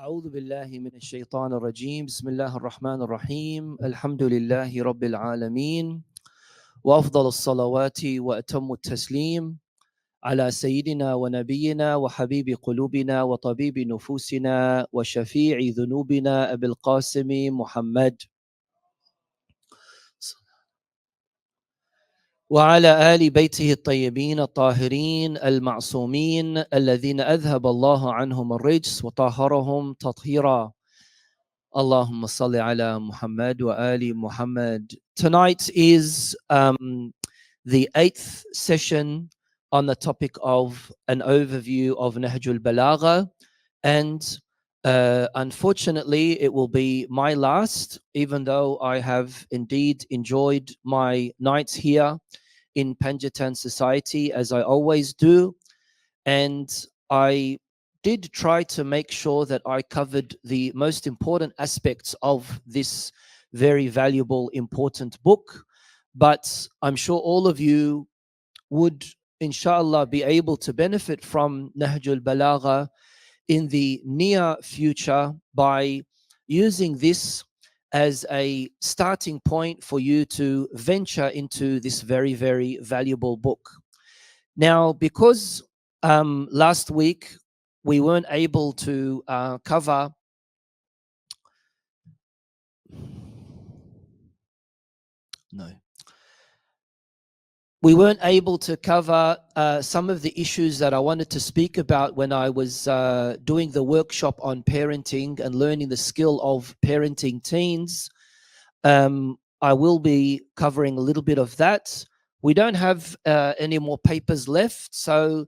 أعوذ بالله من الشيطان الرجيم بسم الله الرحمن الرحيم الحمد لله رب العالمين وأفضل الصلوات وأتم التسليم على سيدنا ونبينا وحبيب قلوبنا وطبيب نفوسنا وشفيع ذنوبنا أبي القاسم محمد وعلى آل بيته الطيبين الطاهرين المعصومين الذين أذهب الله عنهم الرجس وطهرهم تطهيرا Allahumma salli ala Muhammad wa ali Muhammad. Tonight is the 8th session on the topic of an overview of Nahj al-Balaghah, and unfortunately it will be my last, even though I have indeed enjoyed my nights here in Panjtan society as I always do, and I did try to make sure that I covered the most important aspects of this very valuable, important book. But I'm sure all of you would, inshallah, be able to benefit from Nahj al-Balaghah in the near future by using this as a starting point for you to venture into this very, very valuable book. Now, because last week we weren't able to cover some of the issues that I wanted to speak about when I was doing the workshop on parenting and learning the skill of parenting teens. I will be covering a little bit of that. We don't have any more papers left, so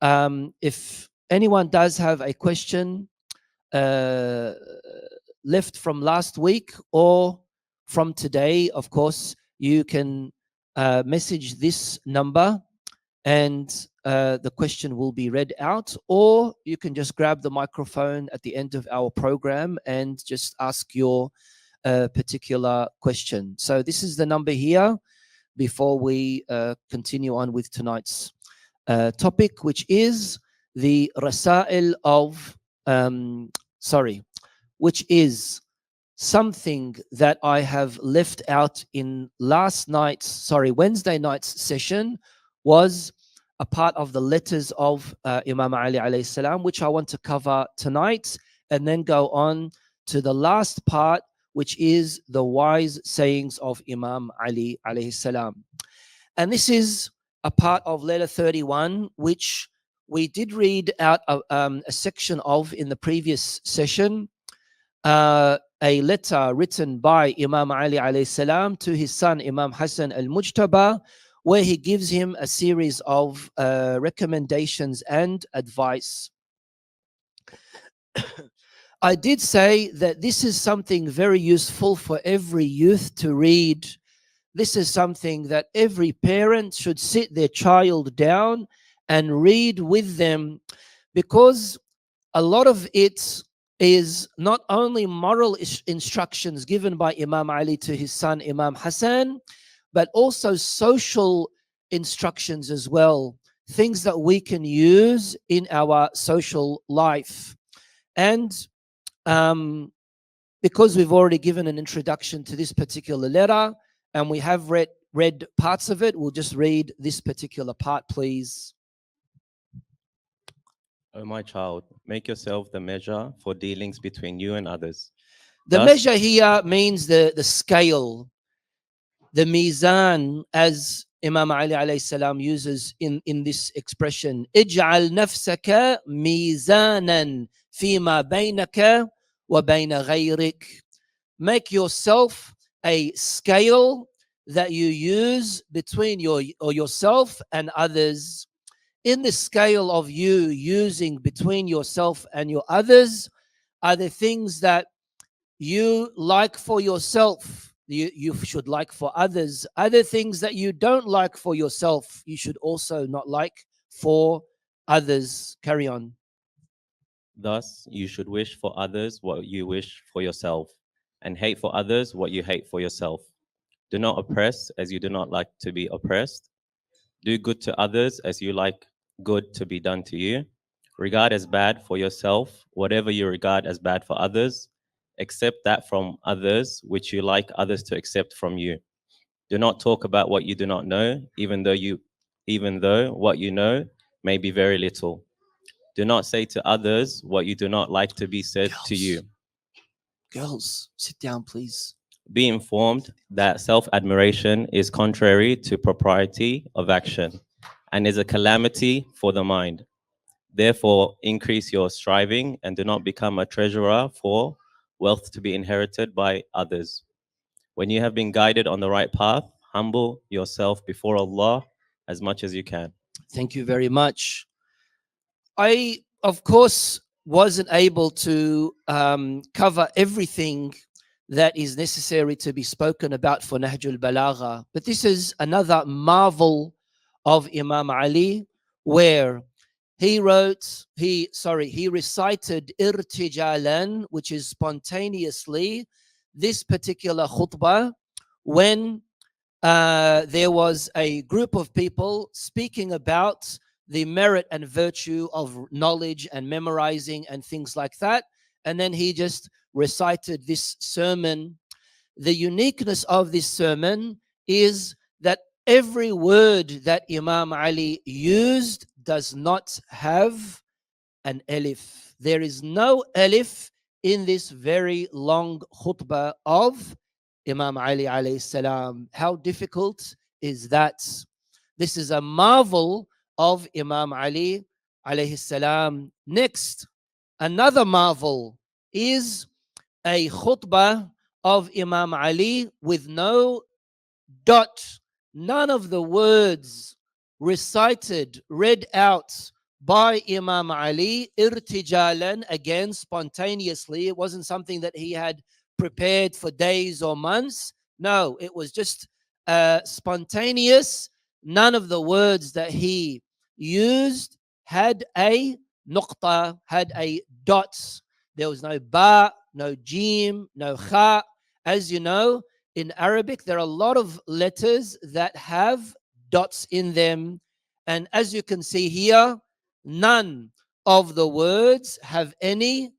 if anyone does have a question left from last week or from today, of course, you can message this number and the question will be read out, or you can just grab the microphone at the end of our program and just ask your particular question. So this is the number here before we continue on with tonight's topic, which is the Rasail of, which is something that I have left out in Wednesday night's session, was a part of the letters of Imam Ali alayhi salam, which I want to cover tonight, and then go on to the last part, which is the wise sayings of Imam Ali alayhi salam. And this is a part of letter 31, which we did read out a section of in the previous session, a letter written by Imam Ali alayhi salam to his son Imam Hassan al-Mujtaba, where he gives him a series of recommendations and advice. I did say that this is something very useful for every youth to read. This is something that every parent should sit their child down and read with them, because a lot of it is not only moral instructions given by Imam Ali to his son Imam Hassan, but also social instructions as well, things that we can use in our social life. And because we've already given an introduction to this particular letter and we have read parts of it, we'll just read this particular part, please. O my child, make yourself the measure for dealings between you and others. The measure here means the scale, the mizan, as Imam Ali alayhi salam uses in this expression. Ij'al nafsaka mizanan fima baynaka wa bayna ghayrik. Make yourself a scale that you use between yourself and others. In the scale of you using between yourself and your others are the things that you like for yourself, you should like for others. Other things that you don't like for yourself, you should also not like for others. Carry on. Thus, you should wish for others what you wish for yourself, and hate for others what you hate for yourself. Do not oppress as you do not like to be oppressed. Do good to others as you like good to be done to you. Regard as bad for yourself whatever you regard as bad for others. Accept that from others which you like others to accept from you. Do not talk about what you do not know, even though what you know may be very little. Do not say to others what you do not like to be said to Girls, you. girls, sit down, please. Be informed that self admiration is contrary to propriety of action and is a calamity for the mind. Therefore, increase your striving and do not become a treasurer for wealth to be inherited by others. When you have been guided on the right path, humble yourself before Allah as much as you can. Thank you very much. I, of course, wasn't able to cover everything that is necessary to be spoken about for Nahj al-Balagha, but this is another marvel of Imam Ali, where he recited irtijalan, which is spontaneously, this particular khutbah when there was a group of people speaking about the merit and virtue of knowledge and memorizing and things like that. And then he just recited this sermon. The uniqueness of this sermon is that every word that Imam Ali used does not have an alif. There is no alif in this very long khutbah of Imam Ali alayhi salam. How difficult is that? This is a marvel of Imam Ali alayhi salam. Next, another marvel is a khutbah of Imam Ali with no dot, none of the words recited, read out by Imam Ali, irtijalan, again, spontaneously. It wasn't something that he had prepared for days or months. No, it was just spontaneous. None of the words that he used had a nuqta, had a dot. There was no ba, no jim, no kha. As you know, in Arabic, there are a lot of letters that have dots in them. And as you can see here, none of the words have any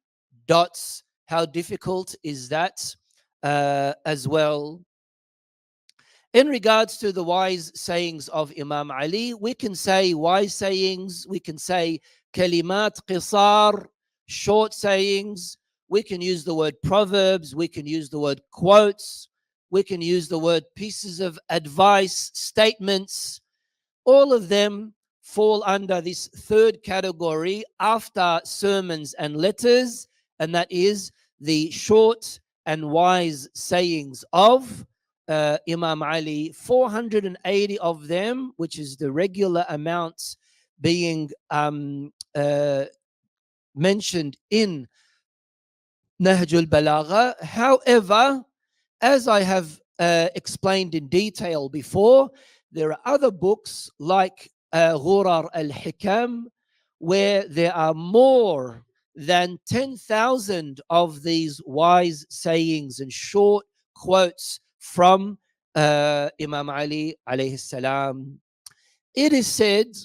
dots. How difficult is that as well? In regards to the wise sayings of Imam Ali, we can say wise sayings, we can say kalimat qisar, short sayings, we can use the word proverbs, we can use the word quotes, we can use the word pieces of advice, statements. All of them fall under this third category after sermons and letters, and that is the short and wise sayings of Imam Ali. 480 of them, which is the regular amount being mentioned in Nahj al-Balagha. However, as I have explained in detail before, there are other books like Ghurar al-Hikam, where there are more than 10,000 of these wise sayings and short quotes from Imam Ali alayhi salam. It is said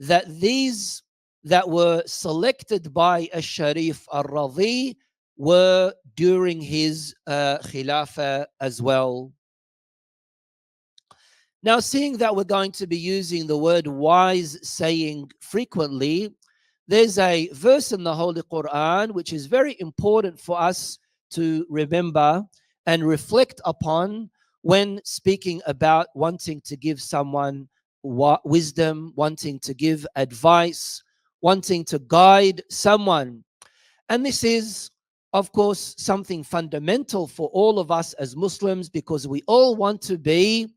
that these that were selected by Al-Sharif al-Radhi were during his Khilafah as well. Now, seeing that we're going to be using the word wise saying frequently, there's a verse in the Holy Quran which is very important for us to remember and reflect upon when speaking about wanting to give someone wisdom, wanting to give advice, wanting to guide someone. And this is, of course, something fundamental for all of us as Muslims, because we all want to be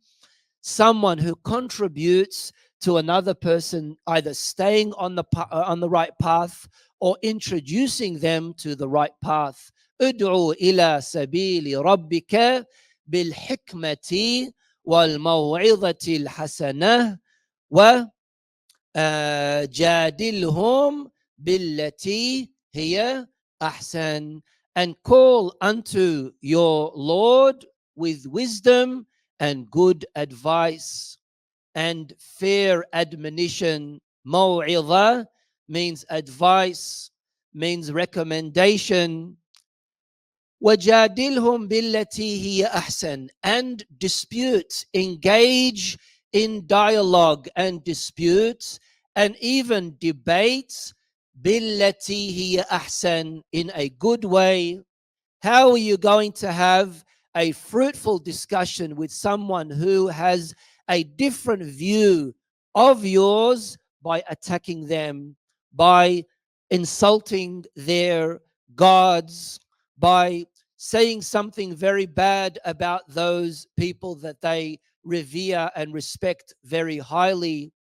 someone who contributes to another person, either staying on the right path or introducing them to the right path. ادعو إلى سبيل ربك بالحكمة والموعظة الحسنة وجادلهم بالتي هي أحسن, and call unto your Lord with wisdom and good advice and fair admonition. Maw'idha, means advice, means recommendation. وَجَادِلْهُمْ بِالَّتِي هِيَ أَحْسَنُ, and dispute, engage in dialogue and disputes, and even debates, بِالَّتِي هِيَ أَحْسَنُ, in a good way. How are you going to have a fruitful discussion with someone who has a different view of yours? By attacking them, by insulting their gods, by saying something very bad about those people that they revere and respect very highly,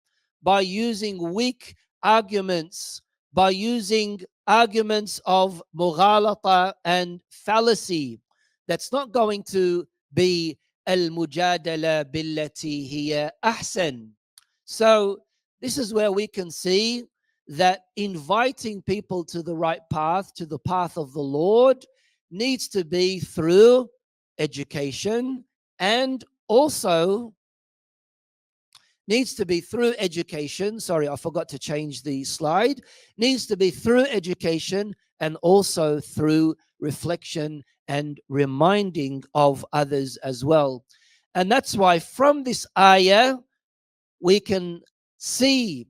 by using weak arguments, by using arguments of mughalata and fallacy. That's not going to be al-mujadala billati hiya ahsan. So this is where we can see that inviting people to the right path, to the path of the Lord, needs to be through education, and also needs to be through education. Sorry, I forgot to change the slide. Needs to be through education and also through reflection and reminding of others as well. And that's why from this ayah, we can see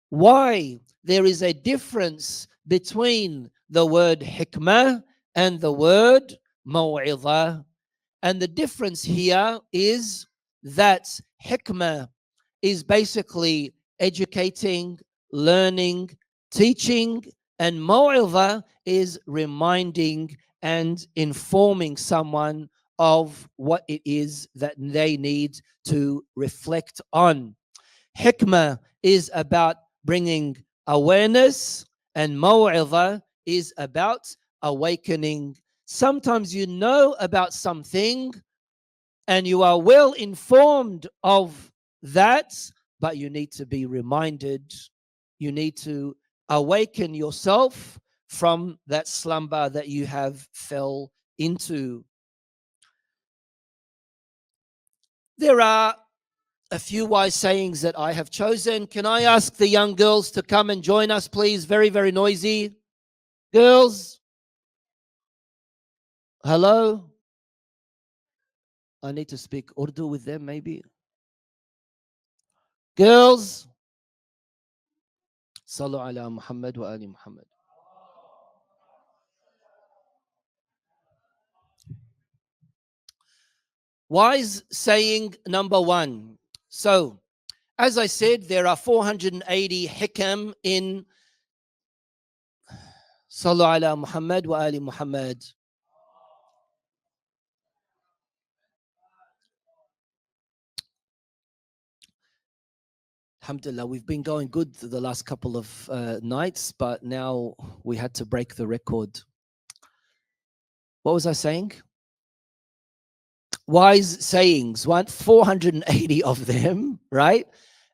why there is a difference between the word hikmah and the word maw'idhah. And the difference here is that hikmah is basically educating, learning, teaching, and maw'idhah is reminding and informing someone of what it is that they need to reflect on. Hikmah is about bringing awareness, and maw'idhah is about awakening. Sometimes you know about something and you are well informed of that, but you need to be reminded. You need to awaken yourself from that slumber that you have fell into. There are a few wise sayings that I have chosen. Can I ask the young girls to come and join us, please? Very, very noisy. Girls, hello? I need to speak Urdu with them, maybe. Girls, Sallu ala Muhammad wa ali Muhammad. Wise saying number one. So, as I said, there are 480 hikam in Sallu ala Muhammad wa ali Muhammad. Alhamdulillah, we've been going good the last couple of nights, but now we had to break the record. What was I saying? Wise sayings, 480 of them, right?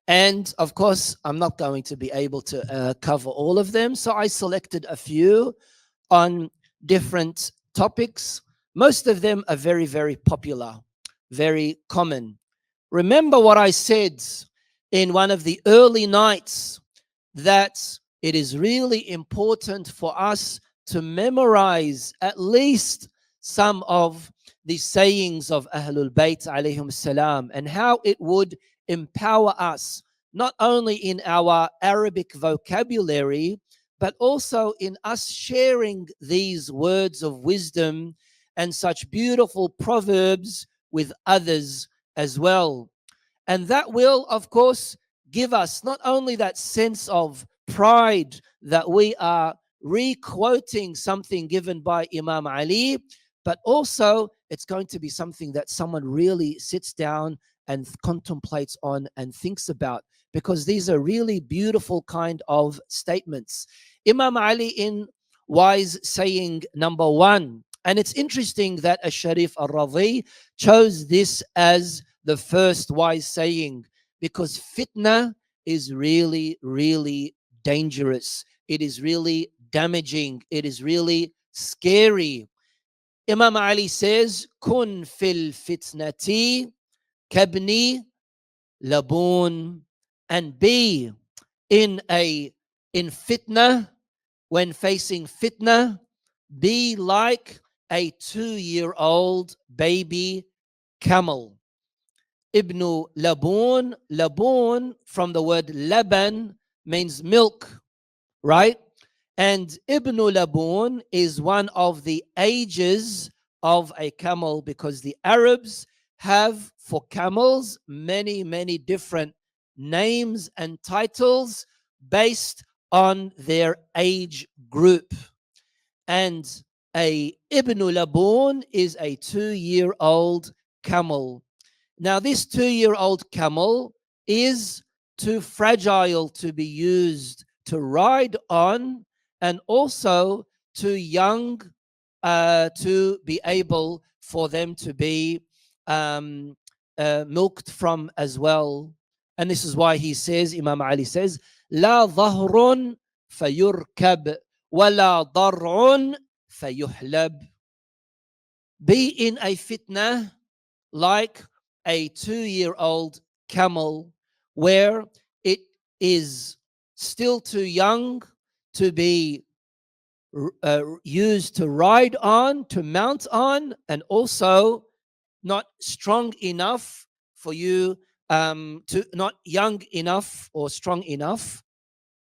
And of course, I'm not going to be able to cover all of them. So I selected a few on different topics. Most of them are very, very popular, very common. Remember what I said in one of the early nights, that it is really important for us to memorize at least some of the sayings of Ahlul Bayt alayhim salam, and how it would empower us, not only in our Arabic vocabulary, but also in us sharing these words of wisdom and such beautiful proverbs with others as well. And that will, of course, give us not only that sense of pride that we are re-quoting something given by Imam Ali, but also it's going to be something that someone really sits down and contemplates on and thinks about, because these are really beautiful kind of statements. Imam Ali, in wise saying number one, and it's interesting that Al-Sharif al-Radhi chose this as the first wise saying, because fitna is really, really dangerous. It is really damaging. It is really scary. Imam Ali says, Kun fil fitnati kabni labun, and be in a in fitna, when facing fitna, be like a 2-year-old baby camel. Ibn Laboon, Laboon from the word Laban means milk, right? And Ibn Laboon is one of the ages of a camel, because the Arabs have for camels many, many different names and titles based on their age group. And a Ibn Laboon is a 2-year-old camel. Now, this 2-year-old camel is too fragile to be used to ride on, and also too young to be able for them to be milked from as well. And this is why he says, Imam Ali says, لا ظهر فيركب ولا ضرع فيحلب. Be in a fitna like a 2-year-old camel, where it is still too young to be used to ride on, to mount on, and also not strong enough for you to, not young enough or strong enough,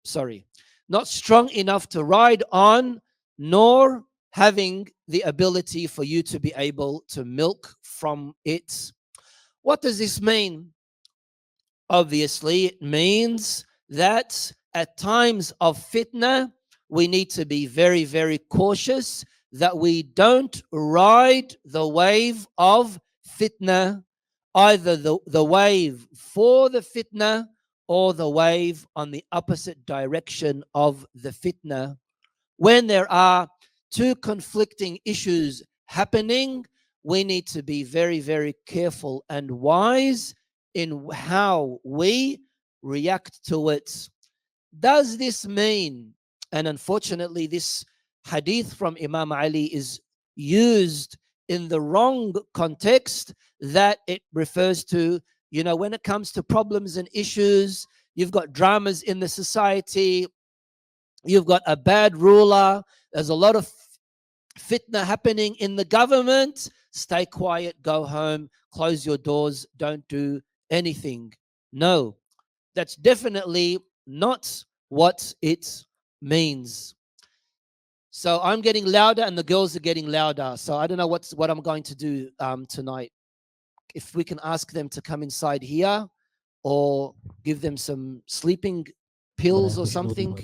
sorry, not strong enough to ride on, nor having the ability for you to be able to milk from it. What does this mean? Obviously, it means that at times of fitna, we need to be very, very cautious that we don't ride the wave of fitna, either the wave for the fitna or the wave on the opposite direction of the fitna. When there are two conflicting issues happening, we need to be very, very careful and wise in how we react to it. Does this mean, and unfortunately, this hadith from Imam Ali is used in the wrong context, that it refers to, when it comes to problems and issues, you've got dramas in the society, you've got a bad ruler, there's a lot of fitna happening in the government, stay quiet, go home, close your doors, don't do anything. No, that's definitely not what it means. So I'm getting louder and the girls are getting louder. So I don't know what I'm going to do tonight. If we can ask them to come inside here, or give them some sleeping pills or something.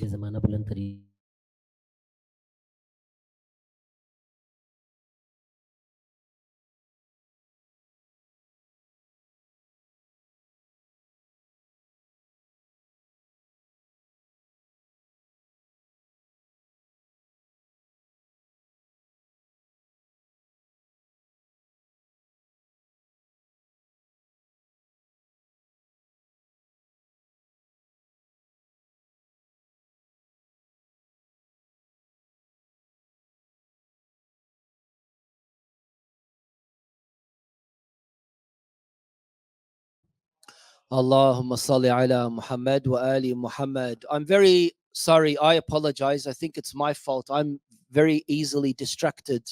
Allahumma salli ala Muhammad wa ali Muhammad. I'm very sorry. I apologize. I think it's my fault. I'm very easily distracted,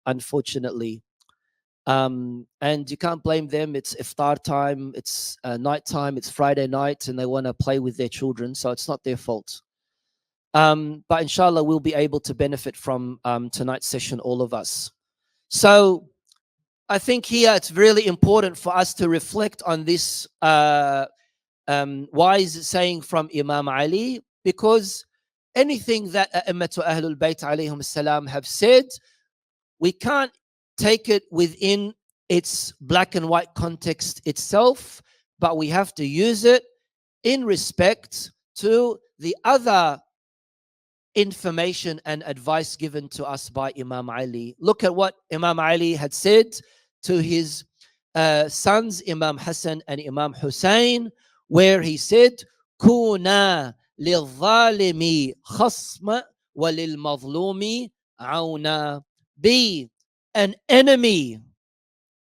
unfortunately. And you can't blame them. It's iftar time. It's night time. It's Friday night, and they want to play with their children. So it's not their fault. But inshallah, we'll be able to benefit from tonight's session, all of us. So I think here it's really important for us to reflect on this wise saying from Imam Ali, because anything that A'immatu Ahlul Bayt alayhim salam have said, we can't take it within its black and white context itself, but we have to use it in respect to the other information and advice given to us by Imam Ali. Look at what Imam Ali had said to his sons, Imam Hassan and Imam Hussein, where he said, Kuna lil-zalimi khasma wa lil-mazlumi auna. Be an enemy,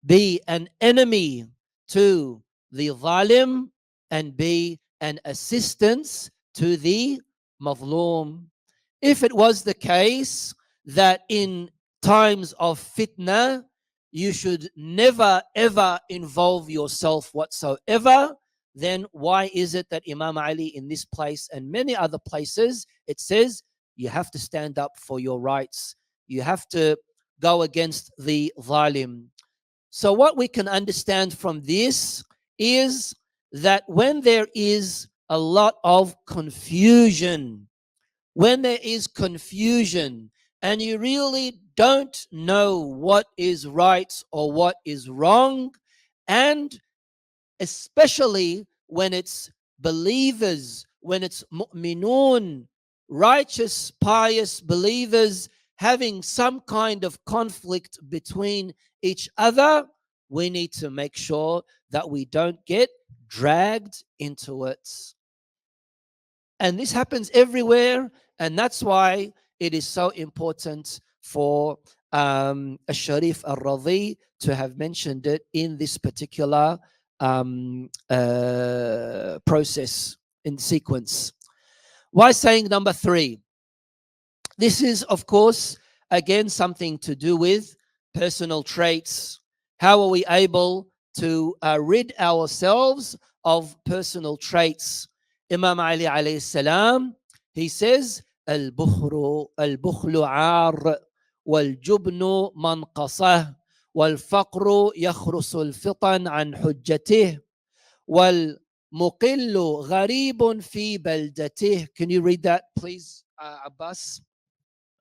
be an enemy to the zalim, and be an assistance to the مظلوم. If it was the case that in times of fitna, you should never ever involve yourself whatsoever, then why is it that Imam Ali in this place and many other places, it says you have to stand up for your rights. You have to go against the zalim. So what we can understand from this is that when there is a lot of confusion, when there is confusion and you really don't know what is right or what is wrong, and especially when it's believers, when it's mu'minun, righteous, pious believers having some kind of conflict between each other, we need to make sure that we don't get dragged into it. And this happens everywhere. And that's why it is so important for Sharif al-Radhi to have mentioned it in this particular process in sequence. Why saying number 3? This is, of course, again, something to do with personal traits. How are we able to rid ourselves of personal traits? Imam Ali alayhi salam, he says, البخل عار والجبن منقصه والفقر يخرس الفطن عن حجته والمقل غريب في بلدته. Can you read that, please, Abbas?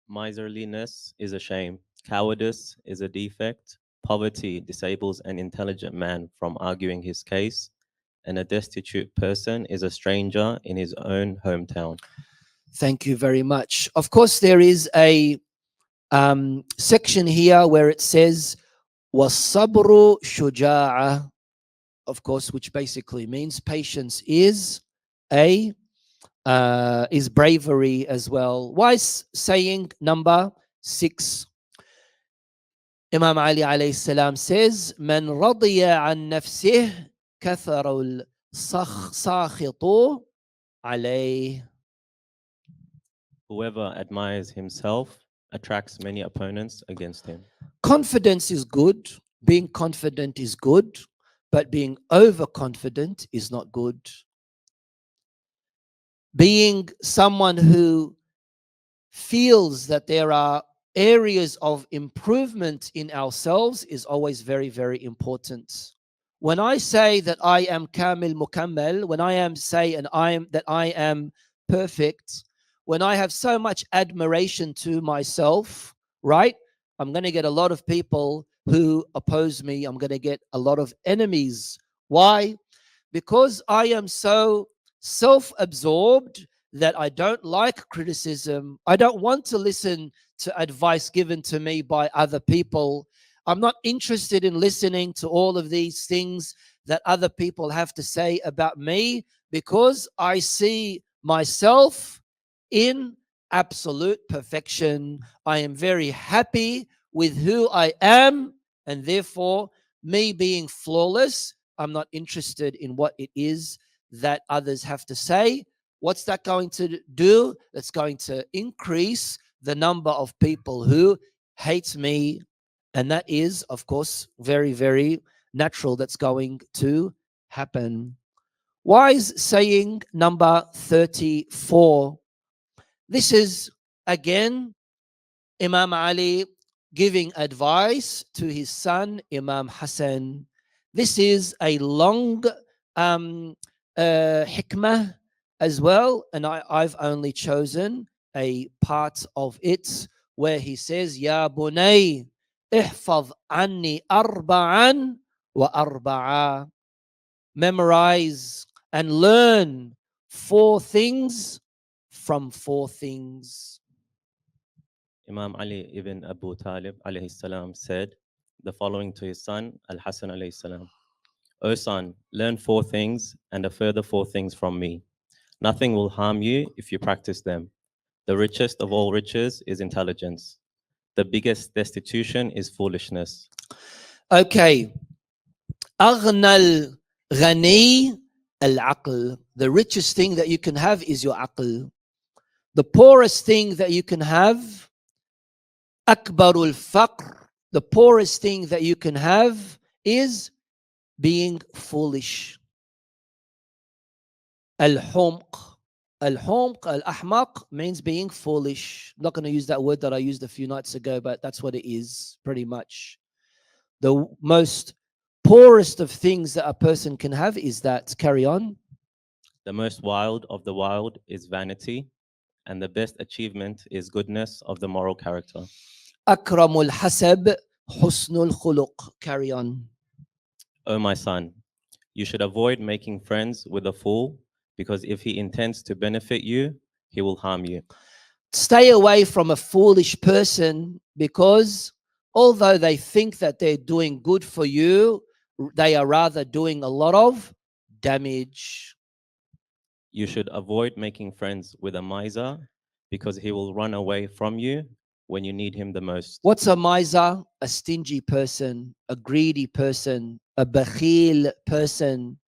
Miserliness is a shame. Cowardice is a defect. Poverty disables an intelligent man from arguing his case. And a destitute person is a stranger in his own hometown. Thank you very much. Of course, there is a section here where it says, وَالصَّبْرُ شُجَاعَةٌ, of course, which basically means patience is bravery as well. Why saying number 6? Imam Ali alayhi salam says, من رضي عن نفسه كثر الساخط عليه. Whoever admires himself attracts many opponents against him. Confidence is good. Being confident is good, but being overconfident is not good. Being someone who feels that there are areas of improvement in ourselves is always very, very important. When I say that I am kamil mukammal, when I am that I am perfect, when I have so much admiration to myself, right? I'm going to get a lot of people who oppose me. I'm going to get a lot of enemies. Why? Because I am so self-absorbed that I don't like criticism. I don't want to listen to advice given to me by other people. I'm not interested in listening to all of these things that other people have to say about me, because I see myself in absolute perfection. I am very happy with who I am, and therefore, me being flawless, I'm not interested in what it is that others have to say. What's that going to do? That's going to increase the number of people who hate me. And that is, of course, very, very natural. That's going to happen. Wise saying number 34. This is, again, Imam Ali giving advice to his son, Imam Hassan. This is a long hikmah as well, and I've only chosen a part of it where he says, Ya bunay, ihfaz anni arba'an wa arba'a. Memorize and learn 4 things from 4 things. Imam Ali ibn Abu Talib alayhi salam said the following to his son Al-Hasan alayhi salam. O son, learn 4 things and a further 4 things from me. Nothing will harm you if you practice them. The richest of all riches is intelligence. The biggest destitution is foolishness. Okay. أغنى الغني العقل. The richest thing that you can have is your aql. The poorest thing that you can have, akbarul faqr, the poorest thing that you can have is being foolish. Al-humq. Al-humq, al-ahmaq means being foolish. I'm not going to use that word that I used a few nights ago, but that's what it is, pretty much. The most poorest of things that a person can have is that. Carry on. The most wild of the wild is vanity, and the best achievement is goodness of the moral character. Akramul hasab, husnul khuluq. Carry on. O my son, you should avoid making friends with a fool, because if he intends to benefit you, he will harm you. Stay away from a foolish person, because although they think that they're doing good for you, they are rather doing a lot of damage. You should avoid making friends with a miser, because he will run away from you when you need him the most. What's a miser? A stingy person, a greedy person, a bakhil person.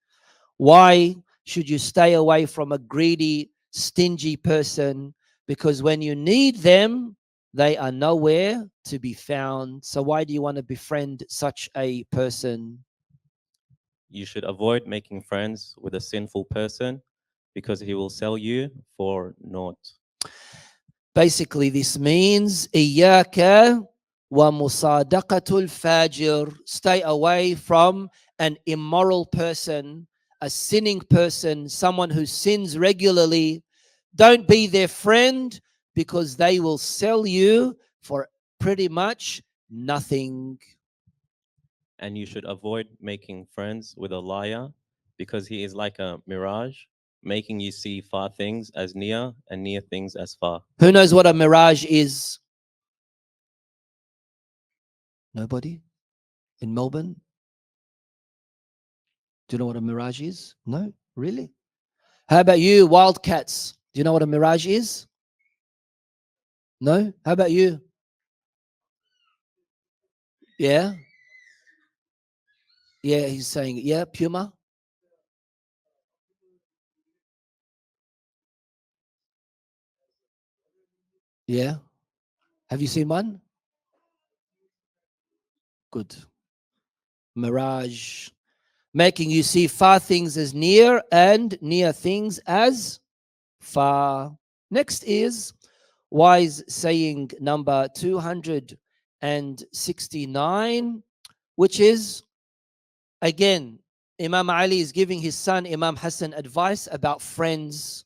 Why should you stay away from a greedy, stingy person? Because when you need them, they are nowhere to be found. So why do you want to befriend such a person? You should avoid making friends with a sinful person, because he will sell you for naught. Basically, this means إياك ومصادقة الفاجر. Stay away from an immoral person, a sinning person, someone who sins regularly. Don't be their friend, because they will sell you for pretty much nothing. And you should avoid making friends with a liar, because he is like a mirage, making you see far things as near and near things as far. Who knows what a mirage is? Nobody? In Melbourne? Do you know what a mirage is? No? Really? How about you, Wildcats? Do you know what a mirage is? No? How about you? Yeah? Yeah, he's saying, yeah, Puma? Yeah. Have you seen one? Good. Mirage. Making you see far things as near and near things as far. Next is wise saying number 269, which is, again, Imam Ali is giving his son Imam Hassan advice about friends.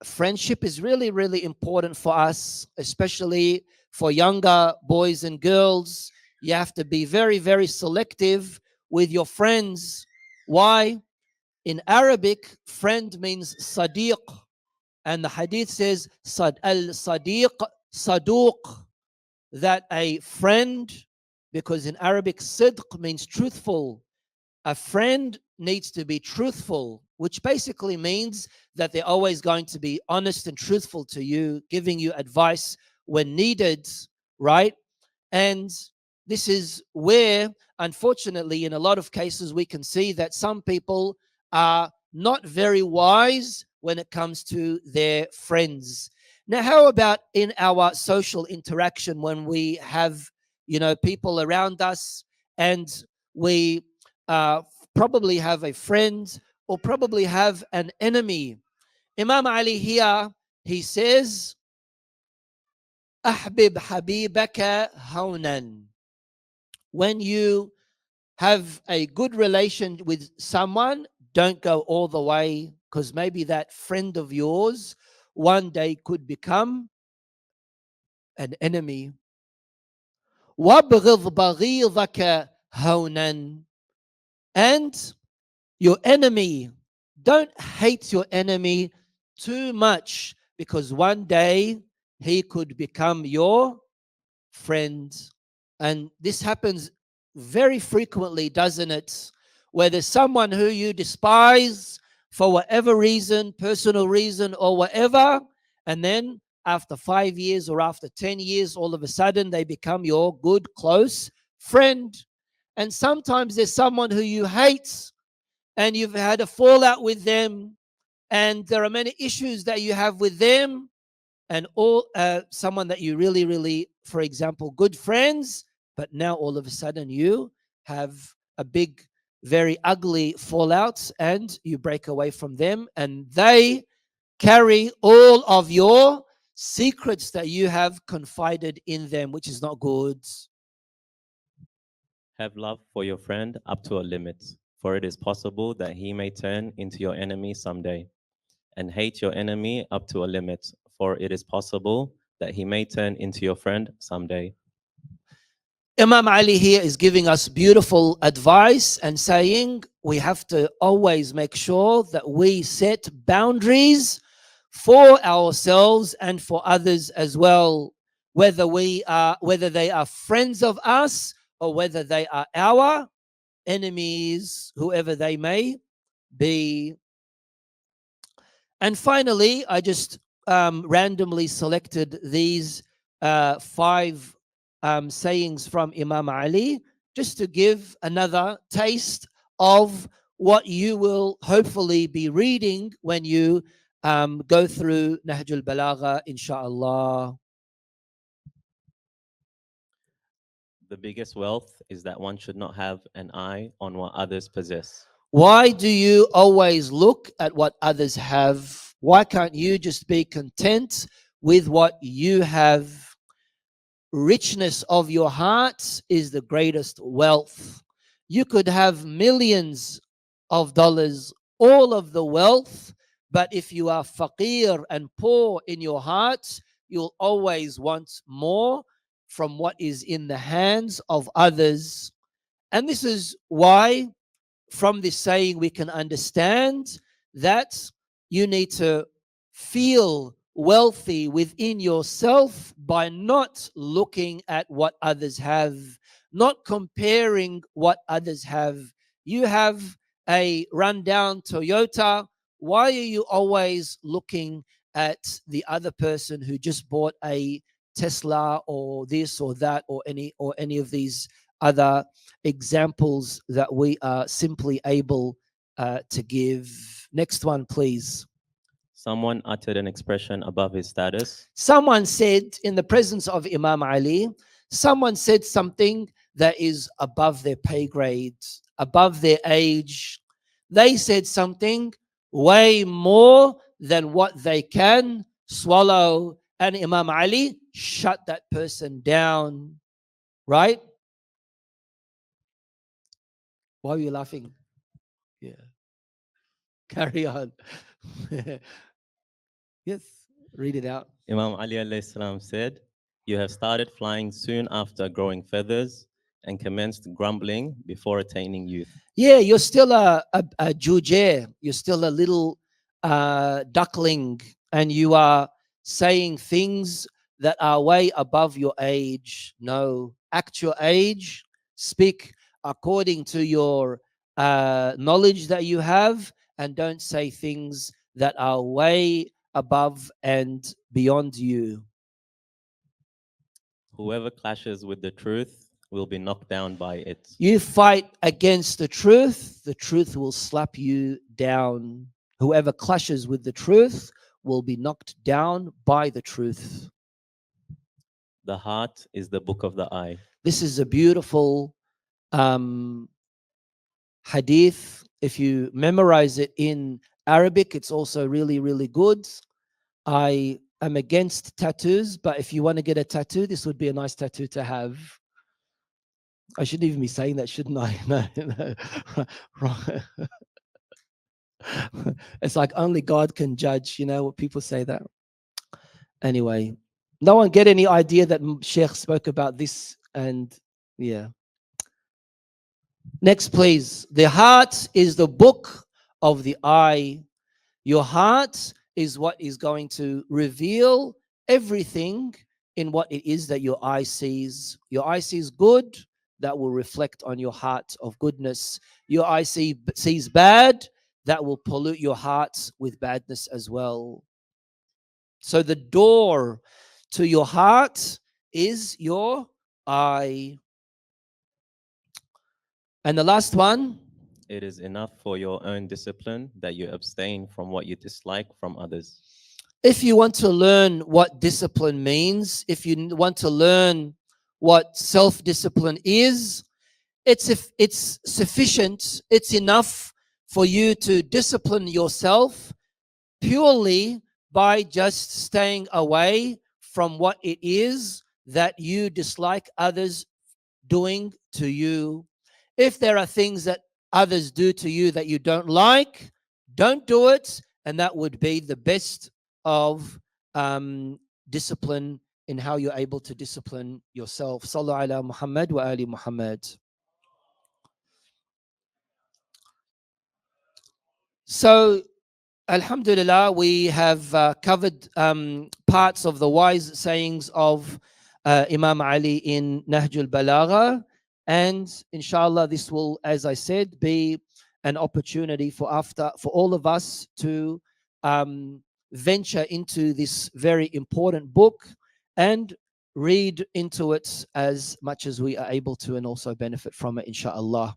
Friendship is really, really important for us, especially for younger boys and girls. You have to be very, very selective with your friends. Why? In Arabic, friend means sadiq, and the hadith says al-sadiq saduq, that a friend, because in Arabic sidq means truthful, a friend needs to be truthful, which basically means that they're always going to be honest and truthful to you, giving you advice when needed, right? And this is where, unfortunately, in a lot of cases, we can see that some people are not very wise when it comes to their friends. Now, how about in our social interaction when we have, people around us, and we uh, probably have a friend or probably have an enemy? Imam Ali here, he says, أحبب حبيبك هونا. When you have a good relation with someone, don't go all the way, because maybe that friend of yours one day could become an enemy. وابغض بغيضك هونا. And your enemy, don't hate your enemy too much, because one day he could become your friend. And this happens very frequently, doesn't it? Where there's someone who you despise for whatever reason, personal reason or whatever, and then after 5 years or after 10 years, all of a sudden they become your good, close friend. And sometimes there's someone who you hate and you've had a fallout with them, and there are many issues that you have with them, and all someone that you really, really, for example, good friends, but now all of a sudden you have a big, very ugly fallout and you break away from them and they carry all of your secrets that you have confided in them, which is not good. Have love for your friend up to a limit, for it is possible that he may turn into your enemy someday. And hate your enemy up to a limit, for it is possible that he may turn into your friend someday. Imam Ali here is giving us beautiful advice and saying we have to always make sure that we set boundaries for ourselves and for others as well, whether they are friends of us or whether they are our enemies, whoever they may be. And finally, I just randomly selected these five sayings from Imam Ali just to give another taste of what you will hopefully be reading when you go through Nahj al-Balaghah, inshallah. The biggest wealth is that one should not have an eye on what others possess. Why do you always look at what others have? Why can't you just be content with what you have? Richness of your heart is the greatest wealth. You could have millions of dollars, all of the wealth, but if you are faqir and poor in your heart, you'll always want more from what is in the hands of others. And this is why from this saying, we can understand that you need to feel wealthy within yourself by not looking at what others have, not comparing what others have. You have a rundown Toyota. Why are you always looking at the other person who just bought a Tesla or this or that or any of these other examples that we are simply able to give? Next one, please. Someone uttered an expression above his status. Someone said in the presence of Imam Ali, someone said something that is above their pay grade, above their age. They said something way more than what they can swallow. And Imam Ali shut that person down, right? Why are you laughing? Yeah. Carry on. Yes, read it out. Imam Ali alayhi salam said, "You have started flying soon after growing feathers and commenced grumbling before attaining youth." Yeah, you're still a jujer. You're still a little duckling, and you are saying things that are way above your age. No, act your age. Speak according to your knowledge that you have, and don't say things that are way above and beyond you. Whoever clashes with the truth will be knocked down by it. You fight against the truth will slap you down. Whoever clashes with the truth will be knocked down by the truth. The heart is the book of the eye. This is a beautiful um, hadith. If you memorize it in Arabic, it's also really, really good. I am against tattoos, but if you want to get a tattoo, this would be a nice tattoo to have. I shouldn't even be saying that, shouldn't I? No, no. Wrong. It's like only God can judge, what people say that. Anyway, no one get any idea that Sheikh spoke about this, and yeah. Next, please. The heart is the book of the eye. Your heart is what is going to reveal everything in what it is that your eye sees. Your eye sees good, that will reflect on your heart of goodness. Your eye sees bad, that will pollute your heart with badness as well. So the door to your heart is your eye. And the last one, It is enough for your own discipline that you abstain from what you dislike from others. If you want to learn what discipline means, if you want to learn what self-discipline is, it's sufficient, it's enough for you to discipline yourself purely by just staying away from what it is that you dislike others doing to you. If there are things that others do to you that you don't like, don't do it. And that would be the best of discipline in how you're able to discipline yourself. Sallu ala Muhammad wa ali Muhammad. So, Alhamdulillah, we have covered parts of the wise sayings of Imam Ali in Nahj al-Balaghah. And inshallah, this will, as I said, be an opportunity for all of us to venture into this very important book and read into it as much as we are able to, and also benefit from it, inshallah.